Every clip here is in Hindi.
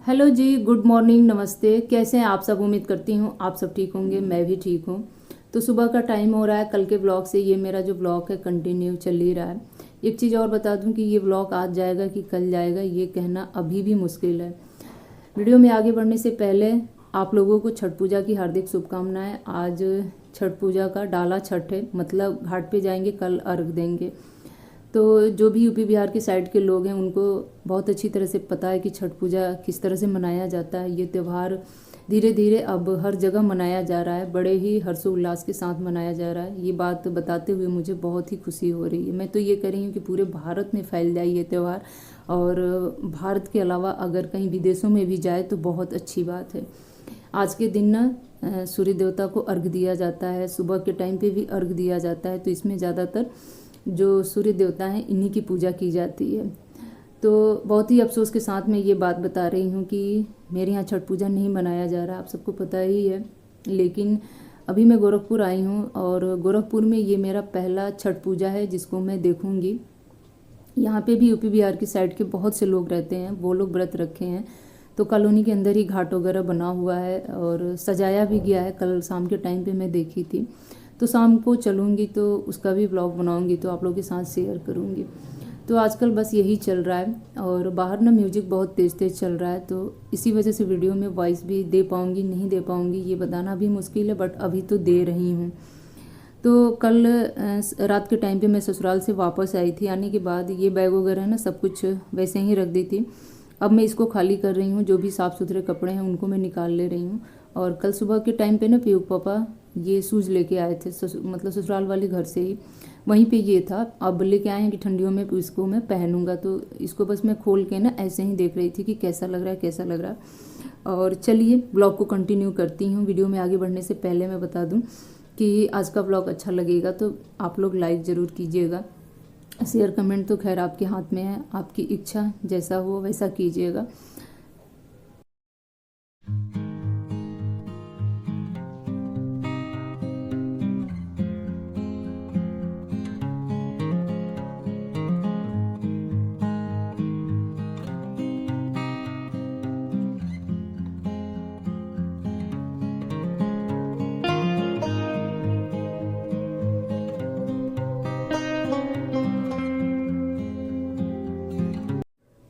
हेलो जी, गुड मॉर्निंग, नमस्ते। कैसे हैं आप सब? उम्मीद करती हूँ आप सब ठीक होंगे, मैं भी ठीक हूँ। तो सुबह का टाइम हो रहा है, कल के ब्लॉग से ये मेरा जो ब्लॉग है कंटिन्यू चल ही रहा है। एक चीज़ और बता दूँ कि ये ब्लॉग आज जाएगा कि कल जाएगा ये कहना अभी भी मुश्किल है। वीडियो में आगे बढ़ने से पहले आप लोगों को छठ पूजा की हार्दिक शुभकामनाएं। आज छठ पूजा का डाला छठ है, मतलब घाट पे जाएंगे, कल अर्घ देंगे। तो जो भी यूपी बिहार के साइड के लोग हैं उनको बहुत अच्छी तरह से पता है कि छठ पूजा किस तरह से मनाया जाता है। ये त्यौहार धीरे धीरे अब हर जगह मनाया जा रहा है, बड़े ही हर्षोल्लास के साथ मनाया जा रहा है। ये बात बताते हुए मुझे बहुत ही खुशी हो रही है। मैं तो ये कह रही हूँ कि पूरे भारत में फैल जाए ये त्यौहार, और भारत के अलावा अगर कहीं विदेशों में भी जाए तो बहुत अच्छी बात है। आज के दिन ना सूर्य देवता को अर्घ दिया जाता है, सुबह के टाइम पे भी अर्घ दिया जाता है। तो इसमें ज़्यादातर जो सूर्य देवता हैं इन्हीं की पूजा की जाती है। तो बहुत ही अफसोस के साथ मैं ये बात बता रही हूँ कि मेरे यहाँ छठ पूजा नहीं मनाया जा रहा, आप सबको पता ही है। लेकिन अभी मैं गोरखपुर आई हूँ और गोरखपुर में ये मेरा पहला छठ पूजा है जिसको मैं देखूँगी। यहाँ पे भी यूपी बिहार की साइड के बहुत से लोग रहते हैं, वो लोग व्रत रखे हैं। तो कॉलोनी के अंदर ही घाट वगैरह बना हुआ है और सजाया भी गया है। कल शाम के टाइम पे मैं देखी थी। तो शाम को चलूँगी तो उसका भी ब्लॉग बनाऊँगी, तो आप लोगों के साथ शेयर करूँगी। तो आजकल बस यही चल रहा है और बाहर ना म्यूजिक बहुत तेज़ तेज़ चल रहा है, तो इसी वजह से वीडियो में वॉइस भी दे पाऊँगी नहीं दे पाऊँगी ये बताना भी मुश्किल है, बट अभी तो दे रही हूँ। तो कल रात के टाइम पे मैं ससुराल से वापस आई थी। आने के बाद ये बैग वगैरह ना सब कुछ वैसे ही रख दी थी। अब मैं इसको खाली कर रही हूँ, जो भी साफ़ सुथरे कपड़े हैं उनको मैं निकाल ले रही हूँ। और कल सुबह के टाइम पे ना पीयूष पापा ये शूज़ लेके आए थे, मतलब ससुराल वाले घर से ही वहीं पे ये था। अब लेके आए हैं कि ठंडियों में इसको मैं पहनूंगा। तो इसको बस मैं खोल के ना ऐसे ही देख रही थी कि कैसा लग रहा है कैसा लग रहा है। और चलिए ब्लॉग को कंटिन्यू करती हूँ। वीडियो में आगे बढ़ने से पहले मैं बता दूँ कि आज का ब्लॉग अच्छा लगेगा तो आप लोग लाइक ज़रूर कीजिएगा। शेयर कमेंट तो खैर आपके हाथ में है, आपकी इच्छा जैसा हो वैसा कीजिएगा।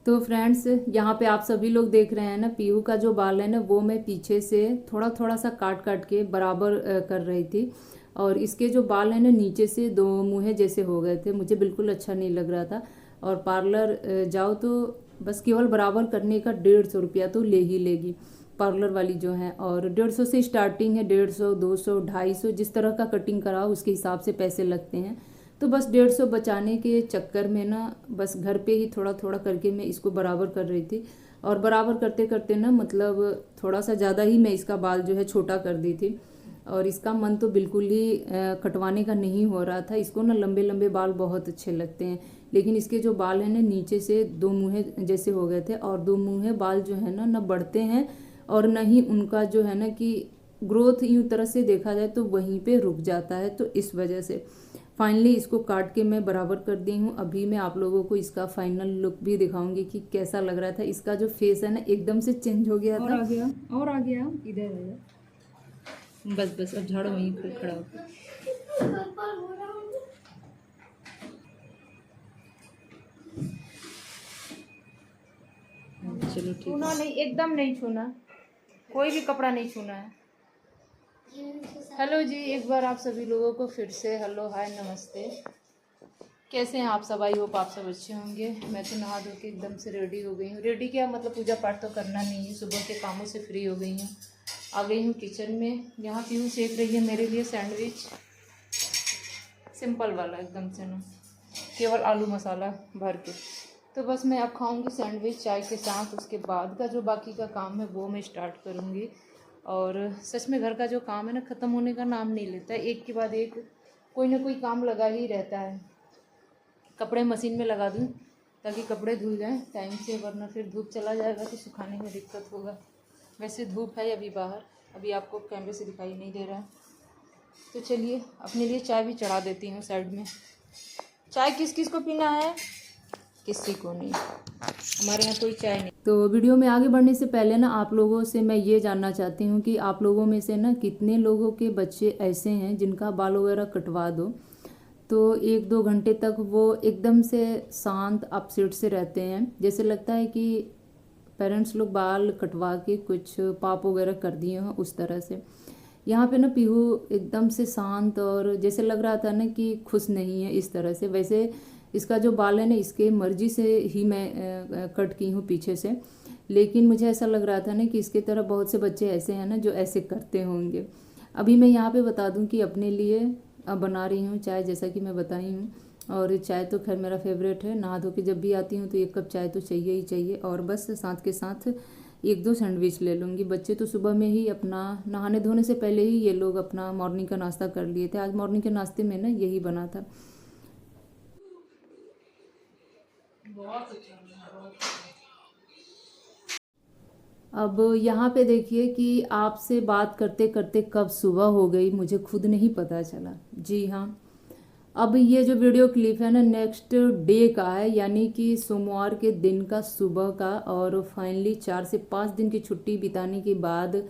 तो फ्रेंड्स, यहाँ पे आप सभी लोग देख रहे हैं ना, पीहू का जो बाल है ना वो मैं पीछे से थोड़ा थोड़ा सा काट काट के बराबर कर रही थी। और इसके जो बाल है ना नीचे से दो मुँहे जैसे हो गए थे, मुझे बिल्कुल अच्छा नहीं लग रहा था। और पार्लर जाओ तो बस केवल बराबर करने का 150 रुपया तो ले ही लेगी पार्लर वाली जो है। और 150 से स्टार्टिंग है, 150, 200, 250, जिस तरह का कटिंग कराओ उसके हिसाब से पैसे लगते हैं। तो बस 150 बचाने के चक्कर में ना बस घर पे ही थोड़ा थोड़ा करके मैं इसको बराबर कर रही थी। और बराबर करते करते ना मतलब थोड़ा सा ज़्यादा ही मैं इसका बाल जो है छोटा कर दी थी। और इसका मन तो बिल्कुल ही कटवाने का नहीं हो रहा था। इसको ना लंबे लंबे बाल बहुत अच्छे लगते हैं, लेकिन इसके जो बाल हैं ना नीचे से दो मुँहे जैसे हो गए थे। और दो मुँहे बाल जो है ना बढ़ते हैं और न ही उनका जो है ना कि ग्रोथ यूँ तरह से देखा जाए तो वहीं पे रुक जाता है। तो इस वजह से फाइनली इसको काट के मैं बराबर कर दी हूँ। अभी मैं आप लोगों को इसका फाइनल लुक भी दिखाऊंगी कि कैसा लग रहा था। इसका जो फेस है ना एकदम से चेंज हो गया था। और आ गया इधर। बस बस अब झाड़ो वहीं पे खड़ा होकर। चलो ठीक छूना नहीं, एकदम नहीं छूना, कोई भी कपड़ा नहीं छूना है। हेलो जी, एक बार आप सभी लोगों को फिर से हेलो हाय नमस्ते। कैसे हैं आप सब? आई होप आप सब अच्छे होंगे। मैं तो नहा धो के एकदम से रेडी हो गई हूँ। रेडी क्या मतलब पूजा पाठ तो करना नहीं है, सुबह के कामों से फ्री हो गई हूँ। आ गई हूँ किचन में। यहाँ पीहू सेक रही है मेरे लिए सैंडविच, सिंपल वाला एकदम से ना, केवल आलू मसाला भर के। तो बस मैं अब खाऊंगी सैंडविच चाय के साथ। उसके बाद का जो बाकी का काम है वो मैं स्टार्ट करूंगी। और सच में घर का जो काम है ना ख़त्म होने का नाम नहीं लेता, एक के बाद एक कोई ना कोई काम लगा ही रहता है। कपड़े मशीन में लगा दूँ ताकि कपड़े धुल जाएं टाइम से, वरना फिर धूप चला जाएगा तो सुखाने में दिक्कत होगा। वैसे धूप है अभी बाहर, अभी आपको कैमरे से दिखाई नहीं दे रहा है। तो चलिए अपने लिए चाय भी चढ़ा देती हूँ साइड में। चाय किस किस को पीना है? किसी को नहीं, हमारे यहाँ कोई चाय नहीं। तो वीडियो में आगे बढ़ने से पहले ना आप लोगों से मैं ये जानना चाहती हूँ कि आप लोगों में से ना कितने लोगों के बच्चे ऐसे हैं जिनका बाल वगैरह कटवा दो तो 1-2 घंटे तक वो एकदम से शांत अपसेट से रहते हैं, जैसे लगता है कि पेरेंट्स लोग बाल कटवा के कुछ पाप वगैरह कर दिए हैं उस तरह से। यहाँ पे ना पीहू एकदम से शांत और जैसे लग रहा था ना कि खुश नहीं है इस तरह से। वैसे इसका जो बाल है ना इसके मर्जी से ही मैं कट की हूँ पीछे से, लेकिन मुझे ऐसा लग रहा था ना कि इसके तरह बहुत से बच्चे ऐसे हैं ना जो ऐसे करते होंगे। अभी मैं यहाँ पे बता दूँ कि अपने लिए बना रही हूँ चाय, जैसा कि मैं बताई हूँ। और चाय तो खैर मेरा फेवरेट है, नहा धो के जब भी आती हूँ तो 1 कप चाय तो चाहिए ही चाहिए, और बस साथ के साथ 1-2 सैंडविच ले लूँगी। बच्चे तो सुबह में ही अपना नहाने धोने से पहले ही ये लोग अपना मॉर्निंग का नाश्ता कर लिए थे। आज मॉर्निंग के नाश्ते में ना यही बना था। बहुत अच्छा, बहुत। अब यहाँ पे देखिए कि आपसे बात करते करते कब सुबह हो गई मुझे खुद नहीं पता चला। जी हाँ, अब ये जो वीडियो क्लिप है ना नेक्स्ट डे का है, यानी कि सोमवार के दिन का सुबह का। और फाइनली 4 से 5 दिन की छुट्टी बिताने के बाद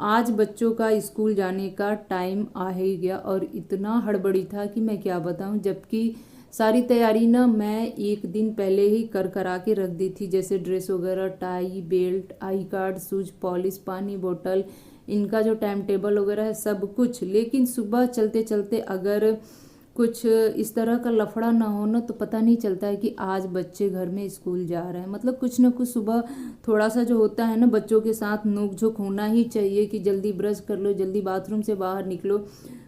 आज बच्चों का स्कूल जाने का टाइम आ ही गया, और इतना हड़बड़ी था कि मैं क्या बताऊं। जबकि सारी तैयारी ना मैं 1 दिन पहले ही कर करा के रख दी थी, जैसे ड्रेस वगैरह, tie, belt, I card, shoes polish, पानी बोतल, इनका जो टाइम टेबल वगैरह है सब कुछ। लेकिन सुबह चलते चलते अगर कुछ इस तरह का लफड़ा ना हो ना तो पता नहीं चलता है कि आज बच्चे घर में स्कूल जा रहे हैं। मतलब कुछ ना कुछ सुबह थोड़ा सा जो होता है ना बच्चों के साथ नोक झोंक होना ही चाहिए कि जल्दी ब्रश कर लो, जल्दी बाथरूम से बाहर निकलो।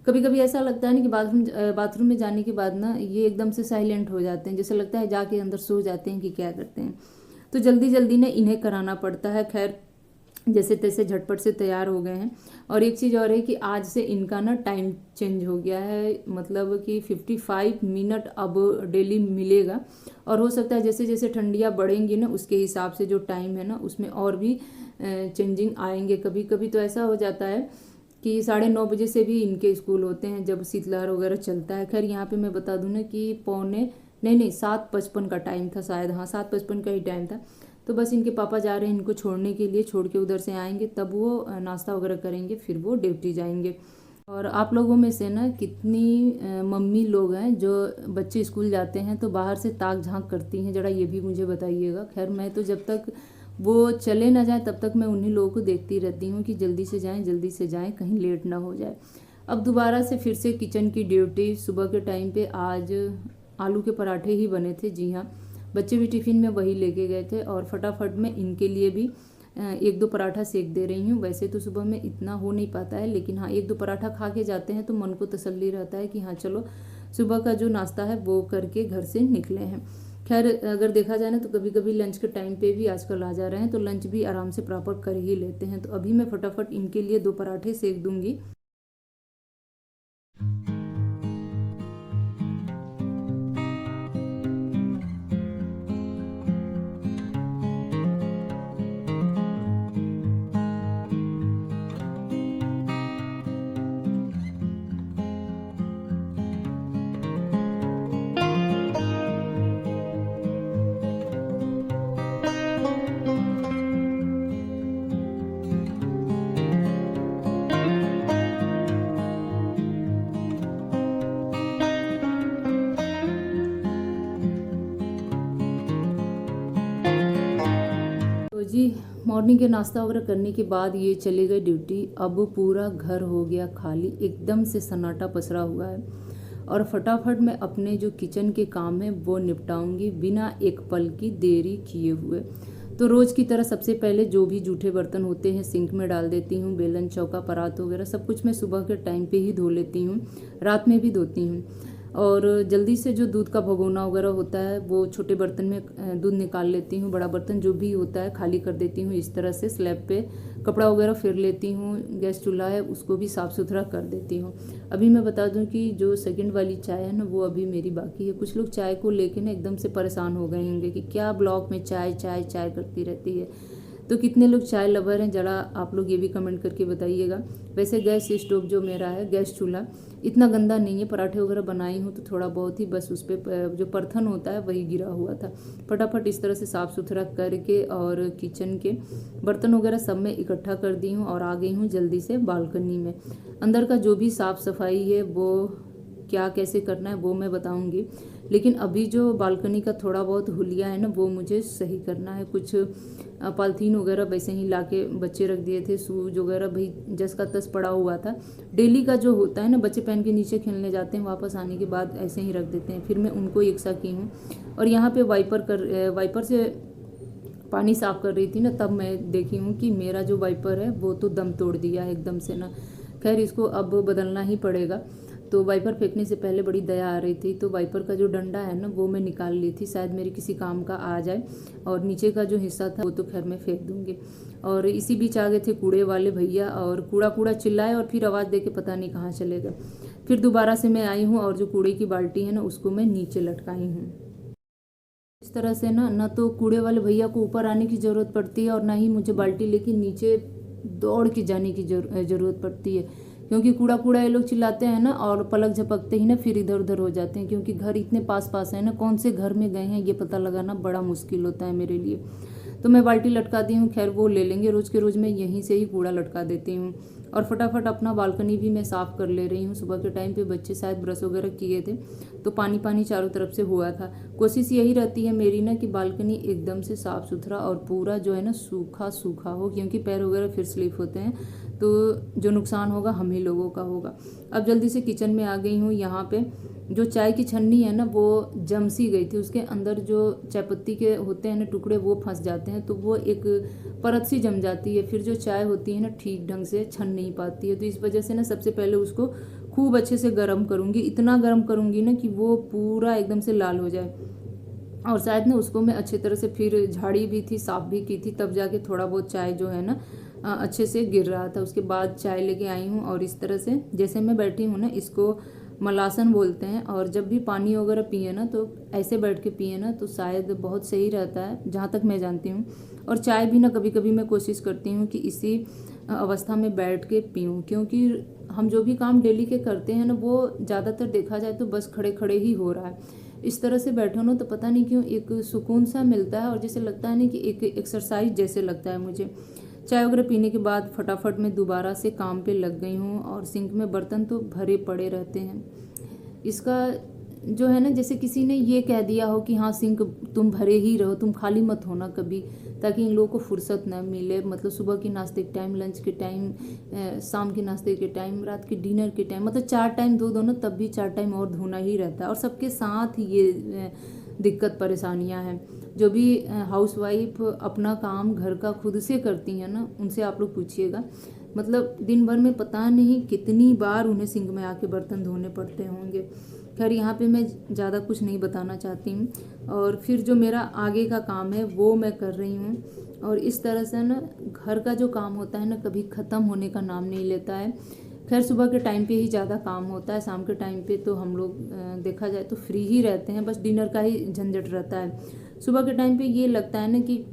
कभी कभी ऐसा लगता है ना कि बाथरूम में जाने के बाद ना ये एकदम से साइलेंट हो जाते हैं, जैसे लगता है जाके अंदर सो जाते हैं कि क्या करते हैं। तो जल्दी जल्दी ना इन्हें कराना पड़ता है। खैर जैसे तैसे झटपट से तैयार हो गए हैं। और एक चीज़ और है कि आज से इनका ना टाइम चेंज हो गया है, मतलब कि 55 मिनट अब डेली मिलेगा। और हो सकता है जैसे जैसे ठंडियाँ बढ़ेंगी ना उसके हिसाब से जो टाइम है ना उसमें और भी चेंजिंग आएंगे। कभी कभी तो ऐसा हो जाता है कि 9:30 बजे से भी इनके स्कूल होते हैं जब शीतलहर वगैरह चलता है। खैर यहाँ पे मैं बता दूँ ना कि पौने नहीं 7:55 का टाइम था शायद, हाँ 7:55 का ही टाइम था। तो बस इनके पापा जा रहे हैं इनको छोड़ने के लिए, छोड़ के उधर से आएंगे तब वो नाश्ता वगैरह करेंगे, फिर वो ड्यूटी जाएंगे। और आप लोगों में से ना कितनी मम्मी लोग हैं जो बच्चे स्कूल जाते हैं तो बाहर से ताक झांक करती हैं, जरा ये भी मुझे बताइएगा। खैर मैं तो जब तक वो चले ना जाए तब तक मैं उन्हीं लोगों को देखती रहती हूँ कि जल्दी से जाएं कहीं लेट ना हो जाए। अब दोबारा से फिर से किचन की ड्यूटी। सुबह के टाइम पे आज आलू के पराठे ही बने थे, जी हाँ, बच्चे भी टिफ़िन में वही लेके गए थे। और फटाफट मैं इनके लिए भी 1-2 पराठा सेक दे रही हूँ। वैसे तो सुबह में इतना हो नहीं पाता है, लेकिन हाँ 1-2 पराठा खा के जाते हैं तो मन को तसल्ली रहता है कि हाँ चलो सुबह का जो नाश्ता है वो करके घर से निकले हैं। खैर अगर देखा जाए ना तो कभी कभी लंच के टाइम पे भी आजकल आ जा रहे हैं तो लंच भी आराम से प्रॉपर कर ही लेते हैं। तो अभी मैं फटाफट इनके लिए 2 पराठे सेक दूंगी। तो जी मॉर्निंग के नाश्ता वगैरह करने के बाद ये चले गए ड्यूटी। अब पूरा घर हो गया खाली, एकदम से सन्नाटा पसरा हुआ है। और फटाफट मैं अपने जो किचन के काम है वो निपटाऊंगी बिना एक पल की देरी किए हुए। तो रोज़ की तरह सबसे पहले जो भी जूठे बर्तन होते हैं सिंक में डाल देती हूँ। बेलन, चौका, परात वगैरह सब कुछ मैं सुबह के टाइम पे ही धो लेती हूँ, रात में भी धोती हूँ। और जल्दी से जो दूध का भगोना वगैरह होता है वो छोटे बर्तन में दूध निकाल लेती हूँ। बड़ा बर्तन जो भी होता है खाली कर देती हूँ। इस तरह से स्लैब पे कपड़ा वगैरह फेर लेती हूँ। गैस चूल्हा है उसको भी साफ़ सुथरा कर देती हूँ। अभी मैं बता दूँ कि जो सेकंड वाली चाय है ना वो अभी मेरी बाकी है। कुछ लोग चाय को लेके ना एकदम से परेशान हो गए होंगे कि क्या ब्लॉग में चाय चाय चाय करती रहती है। तो कितने लोग चाय लवर हैं, ज़रा आप लोग ये भी कमेंट करके बताइएगा। वैसे गैस स्टोव जो मेरा है, गैस चूल्हा इतना गंदा नहीं है, पराठे वगैरह बनाई हूँ तो थोड़ा बहुत ही बस उस पर जो परथन होता है वही गिरा हुआ था। फटाफट इस तरह से साफ़ सुथरा करके और किचन के बर्तन वगैरह सब में इकट्ठा कर दी हूँ और आ गई हूँ जल्दी से बालकनी में। अंदर का जो भी साफ़ सफाई है वो क्या कैसे करना है वो मैं बताऊंगी, लेकिन अभी जो बालकनी का थोड़ा बहुत हुलिया है ना वो मुझे सही करना है। कुछ पॉलीथीन वगैरह वैसे ही लाके बच्चे रख दिए थे, शूज वगैरह भाई जस का तस पड़ा हुआ था। डेली का जो होता है ना, बच्चे पहन के नीचे खेलने जाते हैं, वापस आने के बाद ऐसे ही रख देते हैं, फिर मैं उनको एकसा की हूँ। और यहाँ पे वाइपर से पानी साफ कर रही थी ना, तब मैं देखी हूँ कि मेरा जो वाइपर है वो तो दम तोड़ दिया है एकदम से ना। खैर इसको अब बदलना ही पड़ेगा। तो वाइपर फेंकने से पहले बड़ी दया आ रही थी, तो वाइपर का जो डंडा है ना वो मैं निकाल ली थी, शायद मेरे किसी काम का आ जाए। और नीचे का जो हिस्सा था वो तो खैर मैं फेंक दूंगी। और इसी बीच आ गए थे कूड़े वाले भैया और कूड़ा कूड़ा चिल्लाए और फिर आवाज़ दे के पता नहीं कहाँ चले गए। फिर दोबारा से मैं आई हूँ और जो कूड़े की बाल्टी है ना उसको मैं नीचे लटकाई हूँ। इस तरह से ना तो कूड़े वाले भैया को ऊपर आने की ज़रूरत पड़ती है और ना ही मुझे बाल्टी लेके नीचे दौड़ के जाने की ज़रूरत पड़ती है, क्योंकि कूड़ा कूड़ा ये लोग चिल्लाते हैं ना और पलक झपकते ही ना फिर इधर उधर हो जाते हैं, क्योंकि घर इतने पास पास है ना, कौन से घर में गए हैं ये पता लगाना बड़ा मुश्किल होता है मेरे लिए। तो मैं बाल्टी लटका दी हूँ, खैर वो ले लेंगे, रोज़ के रोज़ मैं यहीं से ही कूड़ा लटका देती हूँ। और फटाफट अपना बालकनी भी मैं साफ़ कर ले रही हूँ। सुबह के टाइम पे बच्चे शायद ब्रश वगैरह किए थे तो पानी पानी चारों तरफ से हुआ था। कोशिश यही रहती है मेरी ना कि बालकनी एकदम से साफ़ सुथरा और पूरा जो है ना सूखा सूखा हो, क्योंकि पैर वगैरह फिर स्लिप होते हैं तो जो नुकसान होगा हम ही लोगों का होगा। अब जल्दी से किचन में आ गई हूँ। यहाँ पे जो चाय की छन्नी है ना वो जम सी गई थी, उसके अंदर जो चाय पत्ती के होते हैं ना टुकड़े वो फंस जाते हैं, तो वो एक परत सी जम जाती है, फिर जो चाय होती है ना ठीक ढंग से छन नहीं पाती है। तो इस वजह से ना सबसे पहले उसको खूब अच्छे से गर्म करूँगी, इतना गर्म करूँगी ना कि वो पूरा एकदम से लाल हो जाए। और शायद ना उसको मैं अच्छी तरह से फिर झाड़ी भी थी, साफ़ भी की थी, तब जाके थोड़ा बहुत चाय जो है ना अच्छे से गिर रहा था। उसके बाद चाय लेके आई हूँ और इस तरह से जैसे मैं बैठी हूँ ना इसको मलासन बोलते हैं। और जब भी पानी वगैरह पिए ना तो ऐसे बैठ के पिए ना तो शायद बहुत सही रहता है, जहाँ तक मैं जानती हूँ। और चाय भी ना कभी कभी मैं कोशिश करती हूँ कि इसी अवस्था में बैठ के पीऊँ, क्योंकि हम जो भी काम डेली के करते हैं ना वो ज़्यादातर देखा जाए तो बस खड़े खड़े ही हो रहा है। इस तरह से बैठो ना तो पता नहीं क्यों एक सुकून सा मिलता है और जैसे लगता है ना कि एक एक्सरसाइज जैसे लगता है मुझे। चाय वगैरह पीने के बाद फटाफट मैं दोबारा से काम पे लग गई हूँ और सिंक में बर्तन तो भरे पड़े रहते हैं। इसका जो है ना, जैसे किसी ने ये कह दिया हो कि हाँ सिंक तुम भरे ही रहो, तुम खाली मत होना कभी, ताकि इन लोगों को फुर्सत ना मिले। मतलब सुबह के नाश्ते के टाइम, लंच के टाइम, शाम के नाश्ते के टाइम, रात के डिनर के टाइम, मतलब 4 टाइम धो दो ना तब भी 4 टाइम और धोना ही रहता है। और सबके साथ ये दिक्कत परेशानियां हैं। जो भी हाउसवाइफ अपना काम घर का खुद से करती हैं ना उनसे आप लोग पूछिएगा, मतलब दिन भर में पता नहीं कितनी बार उन्हें सिंक में आके बर्तन धोने पड़ते होंगे। खैर यहाँ पे मैं ज़्यादा कुछ नहीं बताना चाहती हूँ। और फिर जो मेरा आगे का काम है वो मैं कर रही हूँ। और इस तरह से ना घर का जो काम होता है ना कभी ख़त्म होने का नाम नहीं लेता है। खैर सुबह के टाइम पे ही ज़्यादा काम होता है, शाम के टाइम पे तो हम लोग देखा जाए तो फ्री ही रहते हैं, बस डिनर का ही झंझट रहता है। सुबह के टाइम पे ये लगता है ना कि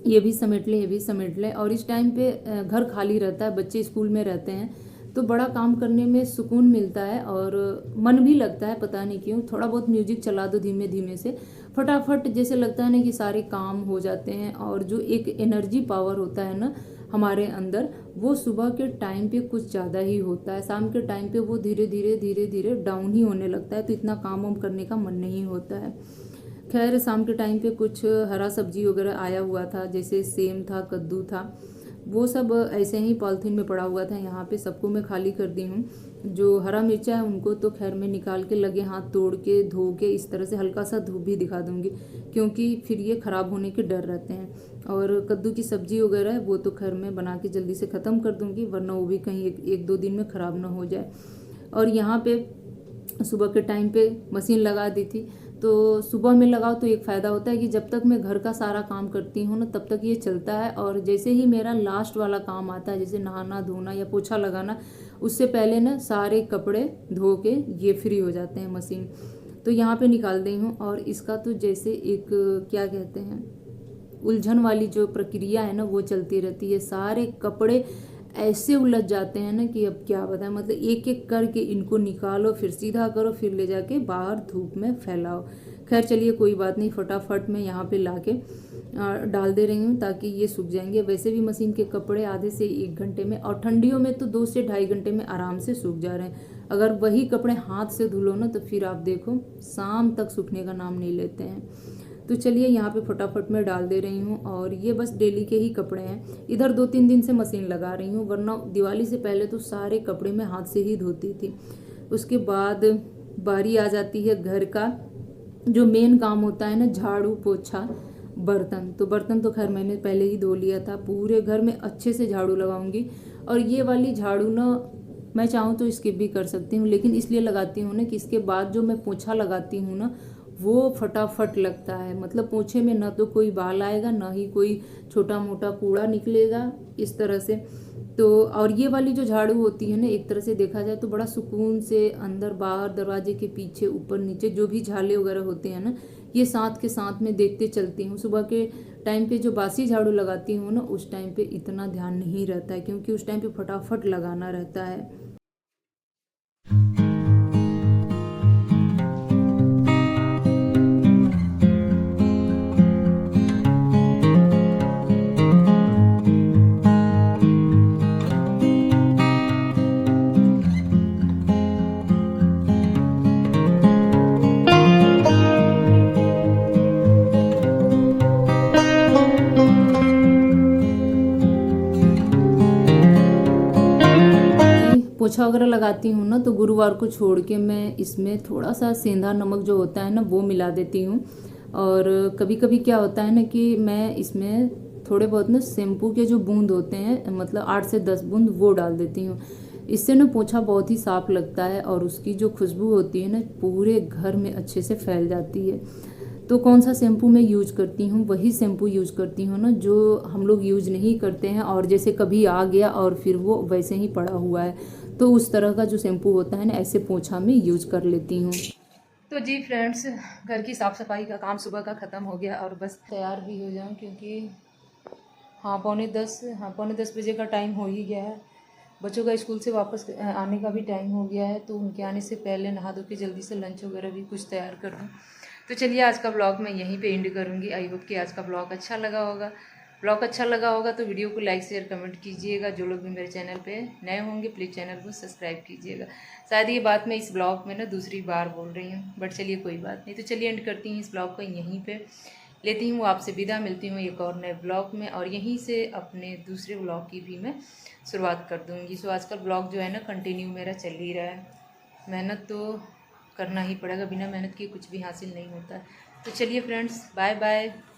ये भी समेट ले ये भी समेट ले, और इस टाइम पे घर खाली रहता है, बच्चे स्कूल में रहते हैं तो बड़ा काम करने में सुकून मिलता है और मन भी लगता है, पता नहीं क्यों। थोड़ा बहुत म्यूजिक चला दो धीमे धीमे से, फटाफट जैसे लगता है ना कि सारे काम हो जाते हैं। और जो एक एनर्जी पावर होता है ना हमारे अंदर, वो सुबह के टाइम पे कुछ ज़्यादा ही होता है, शाम के टाइम पे वो धीरे धीरे डाउन ही होने लगता है, तो इतना काम वाम करने का मन नहीं होता है। खैर शाम के टाइम पे कुछ हरा सब्जी वगैरह आया हुआ था, जैसे सेम था, कद्दू था, वो सब ऐसे ही पॉलिथीन में पड़ा हुआ था। यहाँ पे सबको मैं खाली कर दी हूँ। जो हरा मिर्चा है उनको तो खैर मैं निकाल के लगे हाथ तोड़ के धो के इस तरह से हल्का सा धूप भी दिखा दूँगी, क्योंकि फिर ये ख़राब होने के डर रहते हैं। और कद्दू की सब्जी वगैरह है वो तो खैर मैं बना के जल्दी से ख़त्म कर दूँगी, वरना वो भी कहीं एक दो दिन में ख़राब ना हो जाए। और यहाँ पे सुबह के टाइम पे मशीन लगा दी थी, तो सुबह में लगाओ तो एक फ़ायदा होता है कि जब तक मैं घर का सारा काम करती हूँ ना तब तक ये चलता है, और जैसे ही मेरा लास्ट वाला काम आता है जैसे नहाना धोना या पोछा लगाना, उससे पहले ना सारे कपड़े धो के ये फ्री हो जाते हैं मशीन। तो यहाँ पे निकाल दी हूँ। और इसका तो जैसे एक क्या कहते हैं उलझन वाली जो प्रक्रिया है ना वो चलती रहती है। सारे कपड़े ऐसे उलझ जाते हैं ना कि अब क्या बताएं, मतलब एक एक करके इनको निकालो, फिर सीधा करो, फिर ले जाके बाहर धूप में फैलाओ। खैर चलिए कोई बात नहीं, फटाफट मैं यहाँ पे लाके डाल दे रही हूँ ताकि ये सूख जाएंगे। वैसे भी मशीन के कपड़े आधे से 1 घंटे में, और ठंडियों में तो 2 से ढाई घंटे में आराम से सूख जा रहे हैं। अगर वही कपड़े हाथ से धुलो ना तो फिर आप देखो शाम तक सूखने का नाम नहीं लेते हैं। तो चलिए यहाँ पे फटाफट मैं डाल दे रही हूँ, और ये बस डेली के ही कपड़े हैं। इधर 2-3 दिन से मशीन लगा रही हूँ, वरना दिवाली से पहले तो सारे कपड़े मैं हाथ से ही धोती थी। उसके बाद बारी आ जाती है घर का जो मेन काम होता है ना, झाड़ू पोछा बर्तन। तो बर्तन तो खैर मैंने पहले ही धो लिया था। पूरे घर में अच्छे से झाड़ू लगाऊंगी, और ये वाली झाड़ू ना मैं चाहूँ तो स्किप भी कर सकती हूँ, लेकिन इसलिए लगाती हूँ ना कि इसके बाद जो मैं पोछा लगाती हूँ ना वो फटाफट लगता है। मतलब पोछे में ना तो कोई बाल आएगा, ना ही कोई छोटा मोटा कूड़ा निकलेगा इस तरह से। तो और ये वाली जो झाड़ू होती है ना, एक तरह से देखा जाए तो बड़ा सुकून से अंदर बाहर, दरवाजे के पीछे, ऊपर नीचे जो भी झाले वगैरह होते हैं ना, ये साथ के साथ में देखते चलती हूँ। सुबह के टाइम पे जो बासी झाड़ू लगाती हूँ ना, उस टाइम पे इतना ध्यान नहीं रहता है, क्योंकि उस टाइम पे फटाफट लगाना रहता है। पोछा वगैरह लगाती हूँ ना तो गुरुवार को छोड़ के मैं इसमें थोड़ा सा सेंधा नमक जो होता है ना वो मिला देती हूँ। और कभी कभी क्या होता है ना कि मैं इसमें थोड़े बहुत ना शैम्पू के जो बूंद होते हैं, मतलब 8 से 10 बूंद वो डाल देती हूँ। इससे ना पोछा बहुत ही साफ लगता है, और उसकी जो खुशबू होती है ना पूरे घर में अच्छे से फैल जाती है। तो कौन सा शैम्पू मैं यूज करती हूँ, वही शैम्पू यूज करती हूँ ना जो हम लोग यूज नहीं करते हैं, और जैसे कभी आ गया और फिर वो वैसे ही पड़ा हुआ है, तो उस तरह का जो शैम्पू होता है ना ऐसे पोछा में यूज कर लेती हूँ। तो जी फ्रेंड्स, घर की साफ़ सफाई का काम सुबह का ख़त्म हो गया, और बस तैयार भी हो जाऊँ, क्योंकि हाँ 9:45 बजे का टाइम हो ही गया है। बच्चों का स्कूल से वापस आने का भी टाइम हो गया है, तो उनके आने से पहले नहा धो के जल्दी से लंच वगैरह भी कुछ तैयार कर दूँ। तो चलिए आज का ब्लॉग मैं यहीं पे एंड करूँगी। आई होप कि आज का ब्लॉग अच्छा लगा होगा। ब्लॉग अच्छा लगा होगा तो वीडियो को लाइक शेयर कमेंट कीजिएगा। जो लोग भी मेरे चैनल पे नए होंगे प्लीज़ चैनल को सब्सक्राइब कीजिएगा। शायद ये बात मैं इस ब्लॉग में ना दूसरी बार बोल रही हूँ, बट चलिए कोई बात नहीं। तो चलिए एंड करती हूँ इस ब्लॉग को यहीं पे, लेती हूँ आपसे विदा, मिलती हूँ एक और नए ब्लॉग में, और यहीं से अपने दूसरे ब्लॉग की भी मैं शुरुआत कर दूँगी। सो आजकल ब्लॉग जो है ना कंटिन्यू मेरा चल ही रहा है। मेहनत तो करना ही पड़ेगा, बिना मेहनत के कुछ भी हासिल नहीं होता। तो चलिए फ्रेंड्स, बाय बाय।